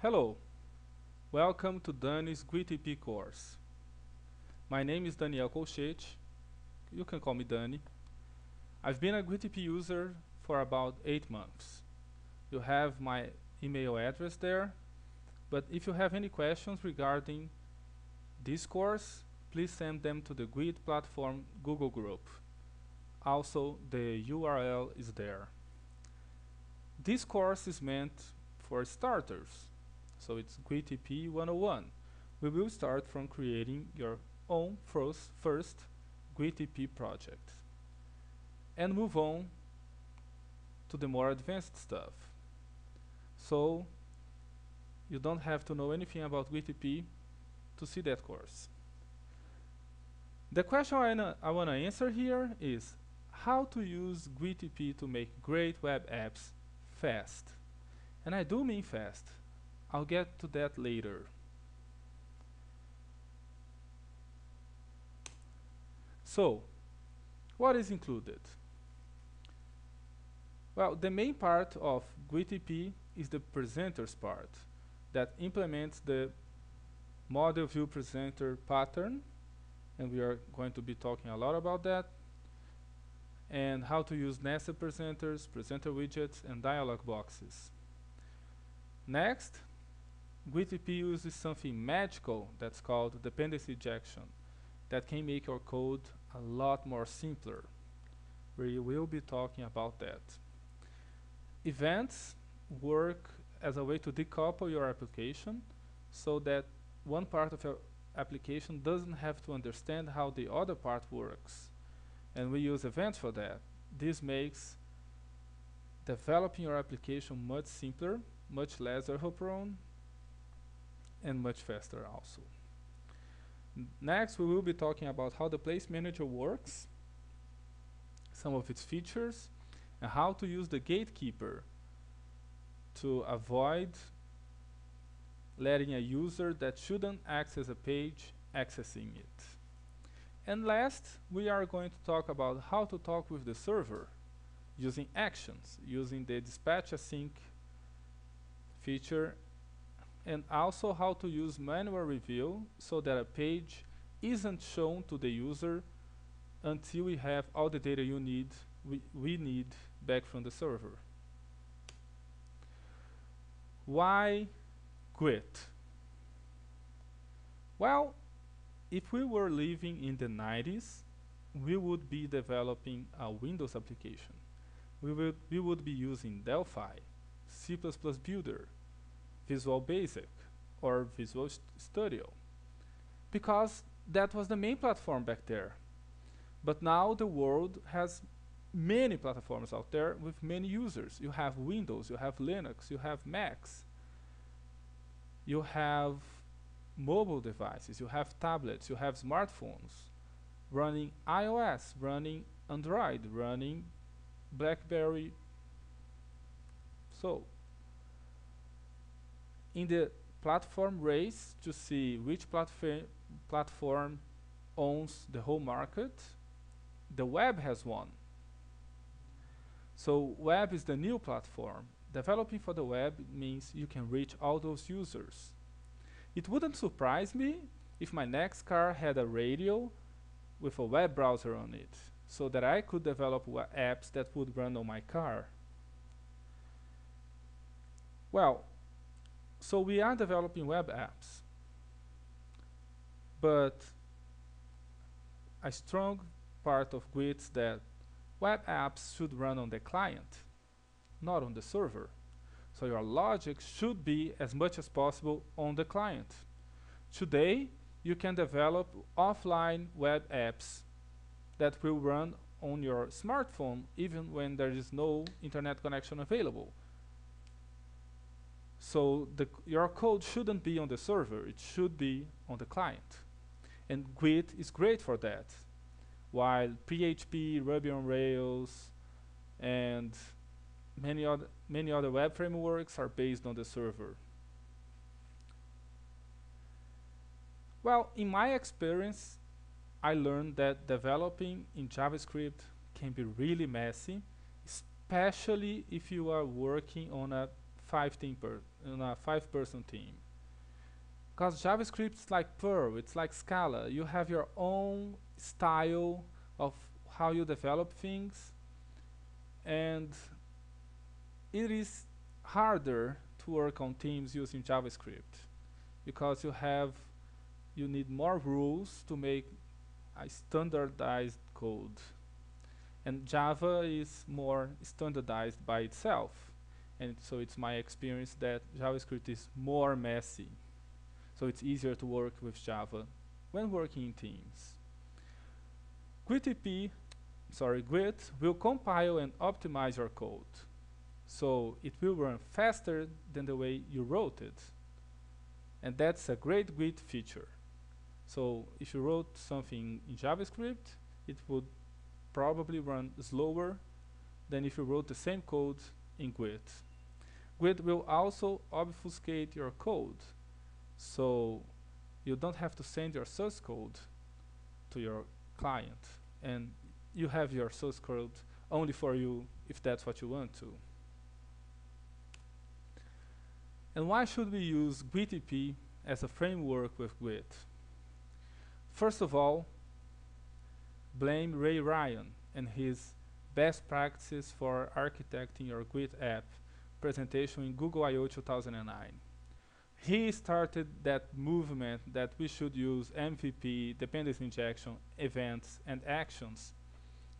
Hello, welcome to Dani's GWTP course. My name is Daniel Colchete. You can call me Dani. I've been a GWTP user for about 8 months. You have my email address there, but if you have any questions regarding this course, please send them to the GWT platform Google group. Also, the URL is there. This course is meant for starters, so it's GWTP 101. We will start from creating your own first GWTP project and move on to the more advanced stuff. So you don't have to know anything about GWTP to see that course. The question I want to answer here is how to use GWTP to make great web apps fast. And I do mean fast. I'll get to that later. So, what is included? Well, the main part of GWTP is the presenters part that implements the model view presenter pattern, and we are going to be talking a lot about that, and how to use nested presenters, presenter widgets, and dialog boxes. Next, GWTP uses something magical that's called Dependency Injection that can make your code a lot more simpler. We will be talking about that. Events work as a way to decouple your application so that one part of your application doesn't have to understand how the other part works. And we use events for that. This makes developing your application much simpler, much less error prone, and much faster also. Next, we will be talking about how the Place Manager works, some of its features, and how to use the gatekeeper to avoid letting a user that shouldn't access a page accessing it. And last, we are going to talk about how to talk with the server using actions, using the dispatch async feature, and also how to use manual review so that a page isn't shown to the user until we have all the data we need back from the server. Why GWT? Well, if we were living in the 90s, we would be developing a Windows application. We would be using Delphi, C++ Builder, Visual Basic, or Visual Studio, because that was the main platform back there. But now the world has many platforms out there with many users. You have Windows, you have Linux, you have Macs, you have mobile devices, you have tablets, you have smartphones running iOS, running Android, running BlackBerry. So, in the platform race to see which platform owns the whole market, the web has won. So web is the new platform. Developing for the web means you can reach all those users. It wouldn't surprise me if my next car had a radio with a web browser on it, so that I could develop apps that would run on my car. Well, so we are developing web apps, but a strong part of GWT is that web apps should run on the client, not on the server. So your logic should be as much as possible on the client. Today, you can develop offline web apps that will run on your smartphone even when there is no internet connection available. So your code shouldn't be on the server, it should be on the client. And GWT is great for that. While PHP, Ruby on Rails, and many other web frameworks are based on the server. Well, in my experience, I learned that developing in JavaScript can be really messy, especially if you are working on a in a 5-person team. Because JavaScript is like Perl, it's like Scala. You have your own style of how you develop things, and it is harder to work on teams using JavaScript because you need more rules to make a standardized code. And Java is more standardized by itself. And so it's my experience that JavaScript is more messy. So it's easier to work with Java when working in teams. Git will compile and optimize your code. So it will run faster than the way you wrote it. And that's a great Git feature. So if you wrote something in JavaScript, it would probably run slower than if you wrote the same code in Git. Git will also obfuscate your code. So you don't have to send your source code to your client. And you have your source code only for you if that's what you want to. And why should we use GWTP as a framework with Git? First of all, blame Ray Ryan and his best practices for architecting your Git app presentation in Google I/O 2009. He started that movement that we should use MVP, dependency injection, events, and actions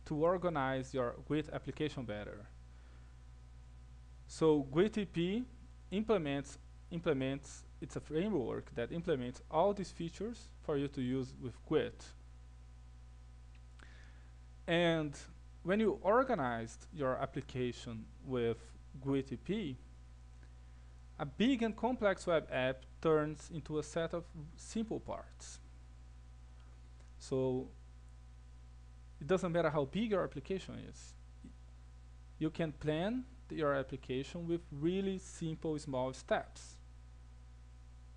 to organize your Git application better. So GWTP implements, it's a framework that implements all these features for you to use with Git. And when you organized your application with GWTP, a big and complex web app turns into a set of simple parts. So it doesn't matter how big your application is. You can plan your application with really simple, small steps.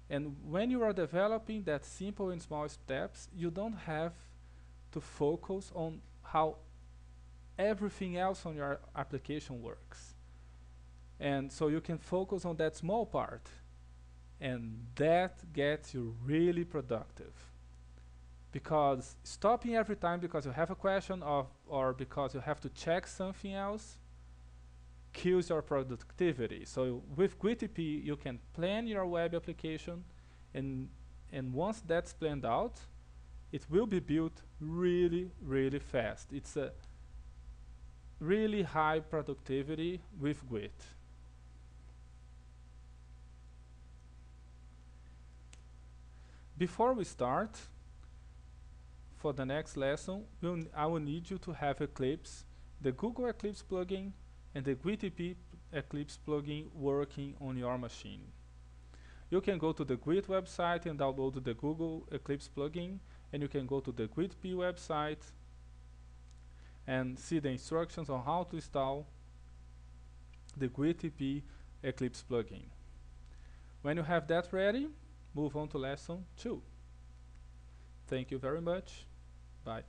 And when you are developing that simple and small steps, you don't have to focus on how everything else on your application works. And so you can focus on that small part, and that gets you really productive. Because stopping every time because you have a question or because you have to check something else kills your productivity. So with GWTP, you can plan your web application, and once that's planned out, it will be built really, really fast. It's a really high productivity with Git. Before we start, for the next lesson, I will need you to have Eclipse, the Google Eclipse plugin, and the GWTP Eclipse plugin working on your machine. You can go to the Git website and download the Google Eclipse plugin, and you can go to the GWTP website and see the instructions on how to install the GWTP Eclipse plugin. When you have that ready, move on to lesson 2. Thank you very much. Bye.